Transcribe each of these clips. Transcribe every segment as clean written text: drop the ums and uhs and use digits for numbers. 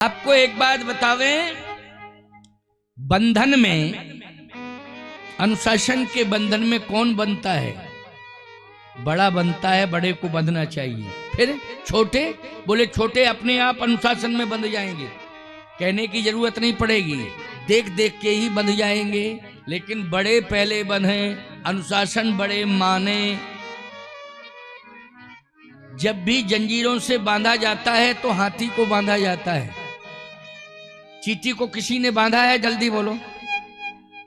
आपको एक बात बतावें, बंधन में, अनुशासन के बंधन में कौन बनता है? बड़ा बनता है, बड़े को बंधना चाहिए। फिर छोटे, बोले छोटे अपने आप अनुशासन में बंध जाएंगे, कहने की जरूरत नहीं पड़ेगी, देख देख के ही बंध जाएंगे। लेकिन बड़े पहले बंधे, अनुशासन बड़े माने। जब भी जंजीरों से बांधा जाता है तो हाथी को बांधा जाता है। चींटी को किसी ने बांधा है? जल्दी बोलो,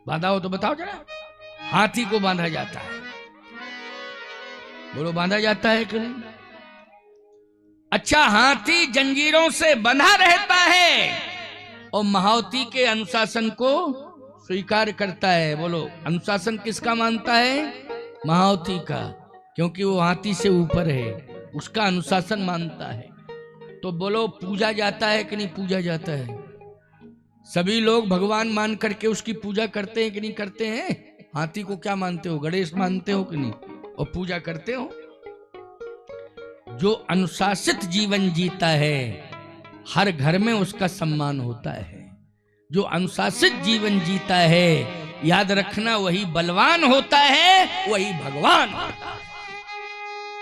बांधा हो तो बताओ जरा। हाथी को बांधा जाता है, बोलो बांधा जाता है कि नहीं? अच्छा, हाथी जंजीरों से बंधा रहता है और महावती के अनुशासन को स्वीकार करता है। बोलो अनुशासन किसका मानता है? महावती का, क्योंकि वो हाथी से ऊपर है, उसका अनुशासन मानता है। तो बोलो पूजा जाता है कि नहीं पूजा जाता है? सभी लोग भगवान मान करके उसकी पूजा करते हैं कि नहीं करते हैं? हाथी को क्या मानते हो? गणेश मानते हो कि नहीं? और पूजा करते हो। जो अनुशासित जीवन जीता है, हर घर में उसका सम्मान होता है। जो अनुशासित जीवन जीता है, याद रखना, वही बलवान होता है, वही भगवान होता है।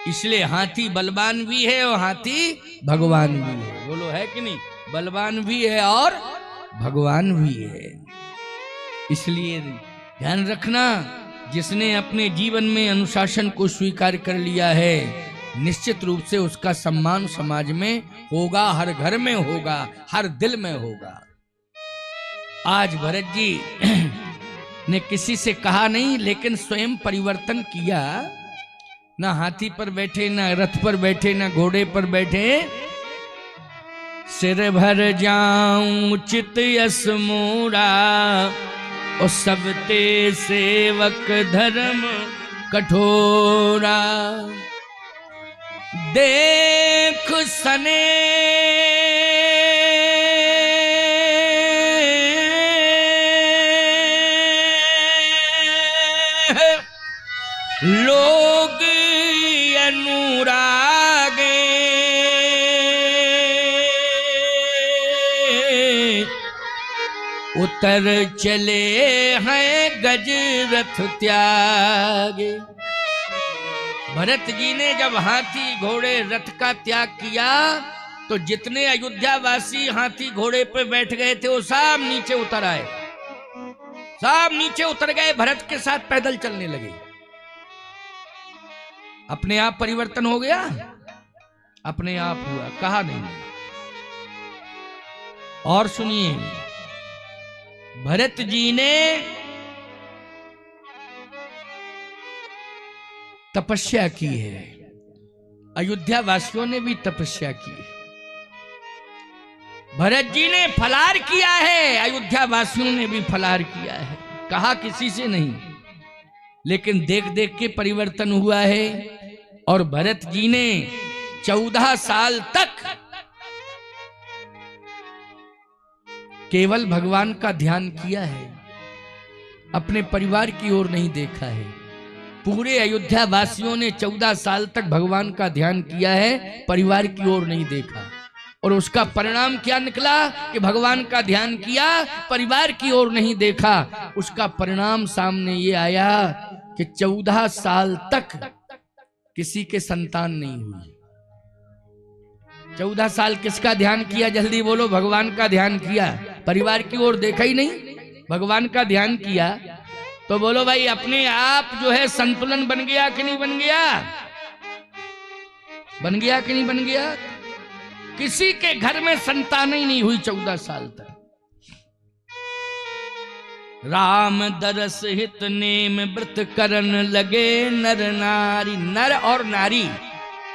इसलिए हाथी बलवान भी है और हाथी भगवान भी है। बोलो है कि नहीं? बलवान भी है और भगवान भी है। इसलिए ध्यान रखना, जिसने अपने जीवन में अनुशासन को स्वीकार कर लिया है, निश्चित रूप से उसका सम्मान समाज में होगा, हर घर में होगा, हर दिल में होगा। आज भरत जी ने किसी से कहा नहीं, लेकिन स्वयं परिवर्तन किया। ना हाथी पर बैठे, ना रथ पर बैठे, ना घोड़े पर बैठे। सिर भर जाऊं चित यस मोरा, और सब ते सेवक धर्म कठोरा। देख सने लोग अनुरागे, उतर चले हैं गज रथ त्यागे। भरत जी ने जब हाथी घोड़े रथ का त्याग किया तो जितने अयोध्यावासी हाथी घोड़े पर बैठ गए थे, वो सब नीचे उतर आए, सब नीचे उतर गए, भरत के साथ पैदल चलने लगे। अपने आप परिवर्तन हो गया? अपने आप हुआ, कहा नहीं। और सुनिए, भरत जी ने तपस्या की है, अयोध्या वासियों ने भी तपस्या की है। भरत जी ने फलार किया है, अयोध्या वासियों ने भी फलार किया है। कहा किसी से नहीं, लेकिन देख देख के परिवर्तन हुआ है। और भरत जी ने 14 साल तक केवल भगवान का ध्यान किया है, अपने परिवार की ओर नहीं देखा है। पूरे अयोध्या वासियों ने 14 साल तक भगवान का ध्यान किया है, परिवार की ओर नहीं देखा। और उसका परिणाम क्या निकला कि भगवान का ध्यान किया, परिवार की ओर नहीं देखा। उसका परिणाम सामने ये आया कि 14 साल तक किसी के संतान नहीं हुई। 14 साल किसका ध्यान किया? जल्दी बोलो। भगवान का ध्यान किया, परिवार की ओर देखा ही नहीं, भगवान का ध्यान किया। तो बोलो भाई, अपने आप जो है संतुलन बन गया कि नहीं बन गया? बन गया कि नहीं बन गया? किसी के घर में संतान ही नहीं हुई 14 साल तक। राम दरस हित नेम व्रत करन लगे नर नारी। नर और नारी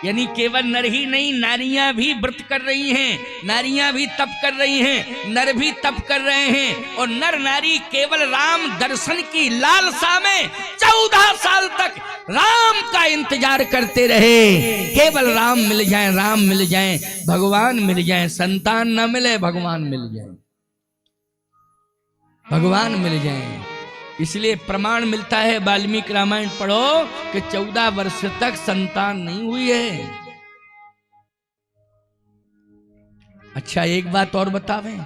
यानी केवल नर ही नहीं, नारियां भी व्रत कर रही हैं, नारियां भी तप कर रही हैं, नर भी तप कर रहे हैं। और नर नारी केवल राम दर्शन की लालसा में 14 साल तक राम का इंतजार करते रहे। केवल राम मिल जाए, राम मिल जाए, भगवान मिल जाए। संतान न मिले, भगवान मिल जाए, भगवान मिल जाए। इसलिए प्रमाण मिलता है, वाल्मीकि रामायण पढ़ो, कि 14 वर्ष तक संतान नहीं हुई है। अच्छा एक बात और बतावें,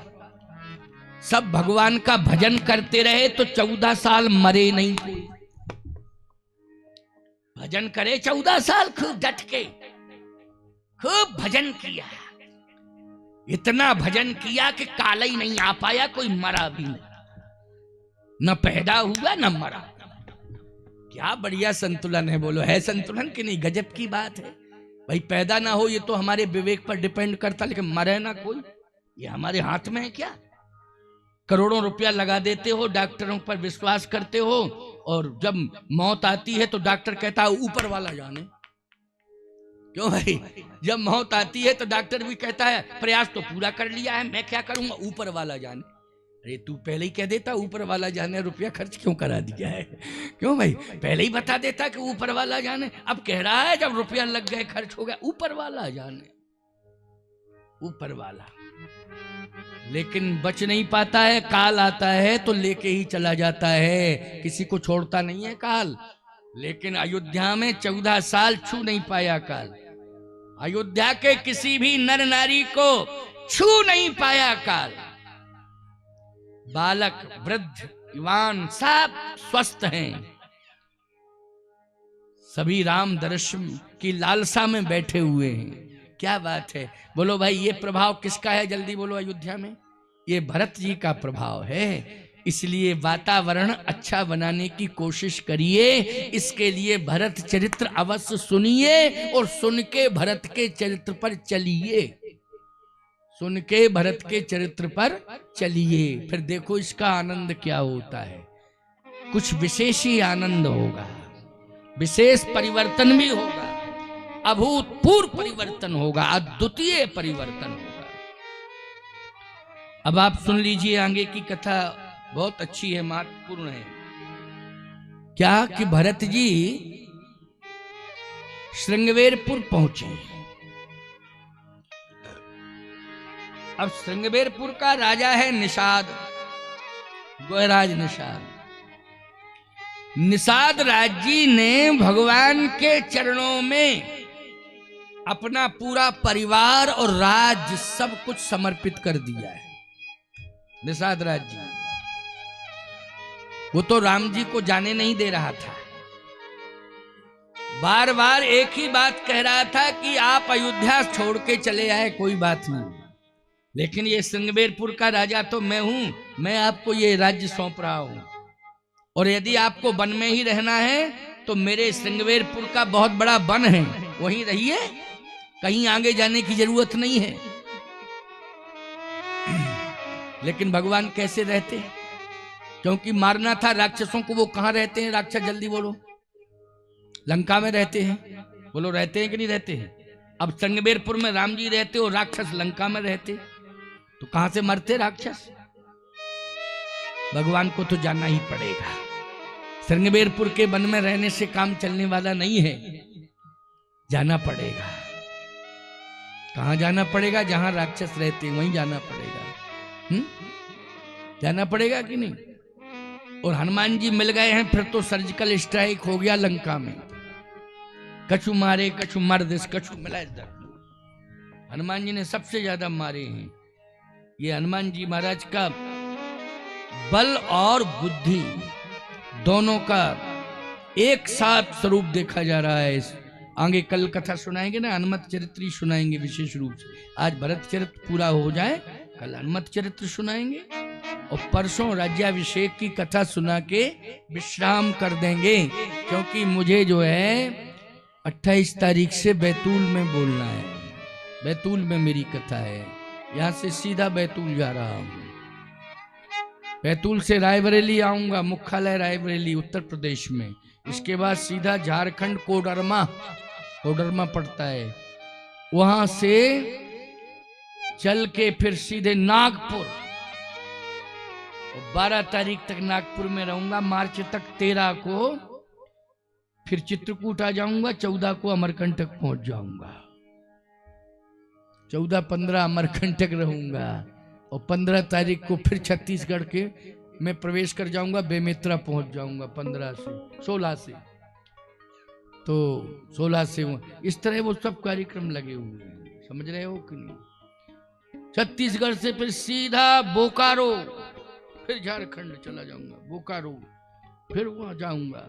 सब भगवान का भजन करते रहे तो 14 साल मरे नहीं कोई। भजन करे 14 साल खूब डट के, खूब भजन किया, इतना भजन किया कि काला ही नहीं आ पाया, कोई मरा भी नहीं, न पैदा हुआ न मरा। क्या बढ़िया संतुलन है, बोलो है संतुलन कि नहीं? गजब की बात है भाई। पैदा ना हो ये तो हमारे विवेक पर डिपेंड करता, लेकिन मरे ना कोई, ये हमारे हाथ में है क्या? करोड़ों रुपया लगा देते हो, डॉक्टरों पर विश्वास करते हो, और जब मौत आती है तो डॉक्टर कहता है ऊपर वाला जाने। क्यों भाई? जब मौत आती है तो डॉक्टर भी कहता है प्रयास तो पूरा कर लिया है, मैं क्या करूंगा, ऊपर वाला जाने। अरे तू पहले ही कह देता ऊपर वाला जाने, रुपया खर्च क्यों करा दिया है? क्यों भाई? पहले ही बता देता कि ऊपर वाला जाने। अब कह रहा है जब रुपया लग गए, खर्च हो गया, ऊपर वाला जाने, ऊपर वाला। लेकिन बच नहीं पाता है, काल आता है तो लेके ही चला जाता है, किसी को छोड़ता नहीं है काल। लेकिन अयोध्या में 14 साल छू नहीं पाया काल। अयोध्या के किसी भी नर नारी को छू नहीं पाया काल। बालक वृद्ध युवान सब स्वस्थ हैं, सभी राम दर्शन की लालसा में बैठे हुए हैं। क्या बात है, बोलो भाई ये प्रभाव किसका है? जल्दी बोलो। अयोध्या में ये भरत जी का प्रभाव है। इसलिए वातावरण अच्छा बनाने की कोशिश करिए, इसके लिए भरत चरित्र अवश्य सुनिए, और सुन के भरत के चरित्र पर चलिए, सुन के भरत के चरित्र पर चलिए, फिर देखो इसका आनंद क्या होता है। कुछ विशेष ही आनंद होगा, विशेष परिवर्तन भी होगा, अभूतपूर्व परिवर्तन होगा, अद्वितीय परिवर्तन होगा। अब आप सुन लीजिए, आगे की कथा बहुत अच्छी है, महत्वपूर्ण है। क्या कि भरत जी श्रृंगवेरपुर पहुंचे। अब श्रृंगवेरपुर का राजा है निषाद, गोहराज निषाद। निषाद राज जी ने भगवान के चरणों में अपना पूरा परिवार और राज्य सब कुछ समर्पित कर दिया है। निषाद राज जी, वो तो राम जी को जाने नहीं दे रहा था, बार बार एक ही बात कह रहा था कि आप अयोध्या छोड़ के चले आए, कोई बात नहीं, लेकिन ये श्रृंगवेरपुर का राजा तो मैं हूं, मैं आपको ये राज्य सौंप रहा हूं, और यदि आपको वन में ही रहना है तो मेरे श्रृंगवेरपुर का बहुत बड़ा वन है, वहीं रहिए, कहीं आगे जाने की जरूरत नहीं है। लेकिन भगवान कैसे रहते? क्योंकि मारना था राक्षसों को। वो कहां रहते हैं राक्षस? जल्दी बोलो। लंका में रहते हैं। बोलो रहते हैं कि नहीं रहते हैं? अब श्रृंगवेरपुर में राम जी रहते हो, राक्षस लंका में रहते, तो कहां से मरते राक्षस? भगवान को तो जाना ही पड़ेगा। श्रृंगवेरपुर के वन में रहने से काम चलने वाला नहीं है, जाना पड़ेगा। कहां जाना पड़ेगा? जहां राक्षस रहते हैं वहीं जाना पड़ेगा। जाना पड़ेगा कि नहीं? और हनुमान जी मिल गए हैं, फिर तो सर्जिकल स्ट्राइक हो गया लंका में। कछु मारे कछु मर्द, कछु मिला इधर। हनुमान जी ने सबसे ज्यादा मारे हैं। ये हनुमान जी महाराज का बल और बुद्धि दोनों का एक साथ स्वरूप देखा जा रहा है। आगे कल कथा सुनाएंगे ना, हनुमत चरित्र ही सुनाएंगे विशेष रूप से। आज भरत चरित्र पूरा हो जाए, कल हनुमत चरित्र सुनाएंगे, और परसों राज्याभिषेक की कथा सुना के विश्राम कर देंगे, क्योंकि मुझे जो है 28 तारीख से बैतूल में बोलना है। बैतूल में मेरी कथा है, यहाँ से सीधा बैतूल जा रहा हूँ। बैतूल से रायबरेली आऊंगा, मुख्यालय रायबरेली उत्तर प्रदेश में। इसके बाद सीधा झारखंड कोडरमा, कोडरमा पड़ता है, वहां से चल के फिर सीधे नागपुर, 12 तारीख तक नागपुर में रहूंगा। मार्च तक 13 को फिर चित्रकूट आ जाऊंगा, 14 को अमरकंटक पहुंच जाऊंगा। 14-15 अमरकंटक रहूंगा, और 15 तारीख को फिर छत्तीसगढ़ के मैं प्रवेश कर जाऊंगा, बेमेतरा पहुंच जाऊंगा 15 से 16 से। तो 16 से इस तरह वो सब कार्यक्रम लगे हुए हैं, समझ रहे हो कि नहीं? छत्तीसगढ़ से फिर सीधा बोकारो, फिर झारखंड चला जाऊंगा, बोकारो, फिर वहां जाऊंगा।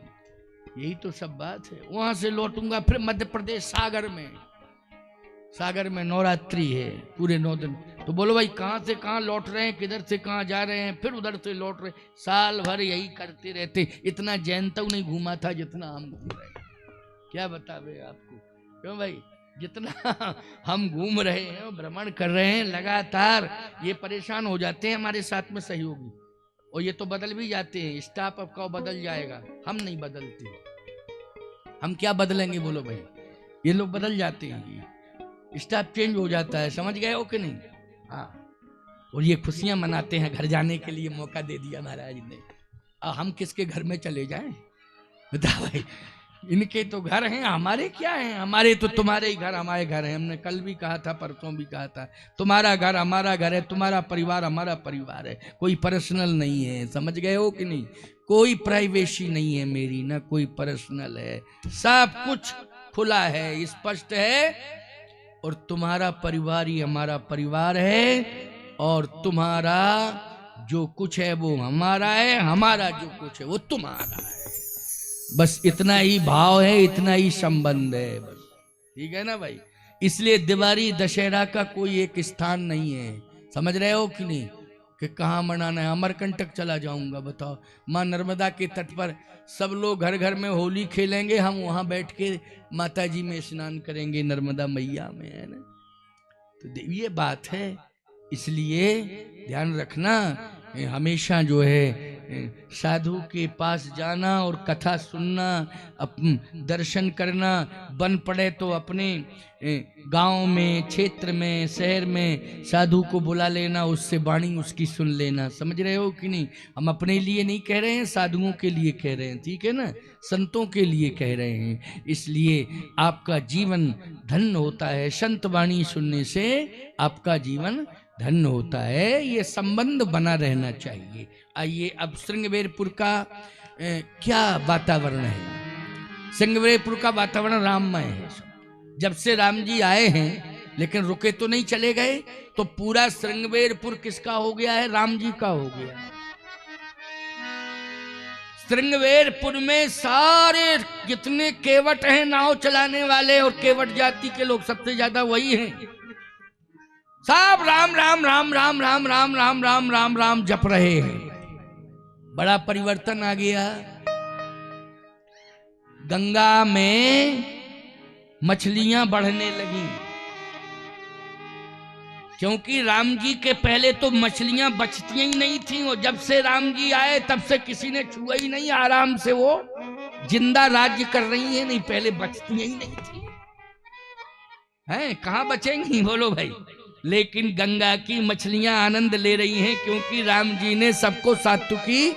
यही तो सब बात है। वहां से लौटूंगा फिर मध्य प्रदेश सागर में, सागर में नवरात्रि है पूरे 9 दिन। तो बोलो भाई कहाँ से कहाँ लौट रहे हैं, किधर से कहाँ जा रहे हैं, फिर उधर से लौट रहे, साल भर यही करते रहते। इतना जैनतक नहीं घूमा था जितना हम घूम रहे हैं। क्या बता रहे आपको, क्यों भाई, जितना हम घूम रहे हैं, भ्रमण कर रहे हैं लगातार, ये परेशान हो जाते हैं हमारे साथ में सहयोगी, और ये तो बदल भी जाते हैं। स्टाफ आपका बदल जाएगा, हम नहीं बदलते। हम क्या बदलेंगे बोलो भाई, ये लोग बदल जाते हैं, स्टाफ चेंज हो जाता है। समझ गए हो कि नहीं? हाँ, और ये खुशियां मनाते हैं, घर जाने के लिए मौका दे दिया महाराज ने। हम किसके घर में चले जाएं? बता भाई, इनके तो घर हैं, हमारे क्या हैं? हमारे तो तुम्हारे ही घर हमारे घर हैं। हमने कल भी कहा था, परसों भी कहा था, तुम्हारा घर हमारा घर है, तुम्हारा परिवार हमारा परिवार है। कोई पर्सनल नहीं है। समझ गए हो कि नहीं? कोई प्राइवेसी नहीं है मेरी, ना कोई पर्सनल है, सब कुछ खुला है, स्पष्ट है। और तुम्हारा परिवार ही हमारा परिवार है, और तुम्हारा जो कुछ है वो हमारा है, हमारा जो कुछ है वो तुम्हारा है। बस इतना ही भाव है, इतना ही संबंध है बस। ठीक है ना भाई? इसलिए दिवाली दशहरा का कोई एक स्थान नहीं है। समझ रहे हो कि नहीं? कि कहाँ मनाना है। अमरकंटक चला जाऊंगा, बताओ, माँ नर्मदा के तट पर सब लोग घर घर में होली खेलेंगे, हम वहां बैठ के माता जी में स्नान करेंगे, नर्मदा मैया में, है ना? तो ये बात है। इसलिए ध्यान रखना, हमेशा जो है साधु के पास जाना और कथा सुनना, दर्शन करना, बन पड़े तो अपने गांव में, क्षेत्र में, शहर में साधु को बुला लेना, उससे वाणी उसकी सुन लेना। समझ रहे हो कि नहीं? हम अपने लिए नहीं कह रहे हैं, साधुओं के लिए कह रहे हैं, ठीक है ना? संतों के लिए कह रहे हैं। इसलिए आपका जीवन धन्य होता है, संत वाणी सुनने से आपका जीवन धन्य होता है। ये संबंध बना रहना चाहिए। आइए अब श्रृंगवेरपुर का क्या वातावरण है। श्रृंगवेरपुर का वातावरण राममय है। जब से राम जी आए हैं, लेकिन रुके तो नहीं, चले गए, तो पूरा श्रृंगवेरपुर किसका हो गया है? राम जी का हो गया। श्रृंगवेरपुर में सारे जितने केवट हैं, नाव चलाने वाले, और केवट जाति के लोग सबसे ज्यादा वही हैं। सब राम राम राम राम राम राम राम राम राम राम जप रहे हैं। बड़ा परिवर्तन आ गया। गंगा में मछलियां बढ़ने लगी, क्योंकि राम जी के पहले तो मछलियां बचती ही नहीं थी। और जब से राम जी आए तब से किसी ने छुआ ही नहीं, आराम से वो जिंदा राज्य कर रही है। नहीं, पहले बचती ही नहीं थी, हैं? कहां बचेंगी बोलो भाई? लेकिन गंगा की मछलियां आनंद ले रही हैं, क्योंकि राम जी ने सबको सात्विकी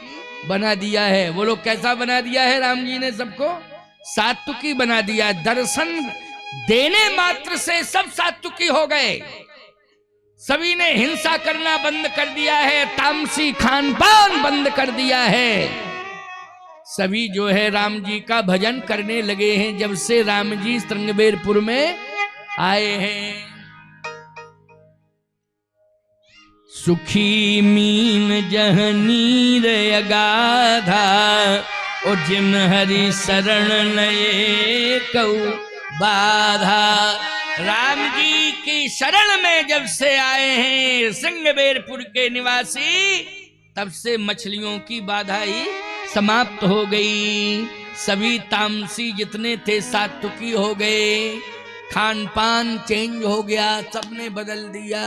बना दिया है। वो लोग कैसा बना दिया है? राम जी ने सबको सात्विकी बना दिया। दर्शन देने मात्र से सब सात्विकी हो गए। सभी ने हिंसा करना बंद कर दिया है, तामसी खान पान बंद कर दिया है। सभी जो है राम जी का भजन करने लगे हैं, जब से राम जी श्रृंगवेरपुर में आए हैं। सुखी मीन जह नीर अगाधा, और जिन हरि शरण नये कऊ बाधा। राम जी की शरण में जब से आए हैं श्रृंगवेरपुर के निवासी, तब से मछलियों की बाधा ही समाप्त हो गई। सभी तामसी जितने थे सात्विकी हो गए, खान पान चेंज हो गया, सबने बदल दिया।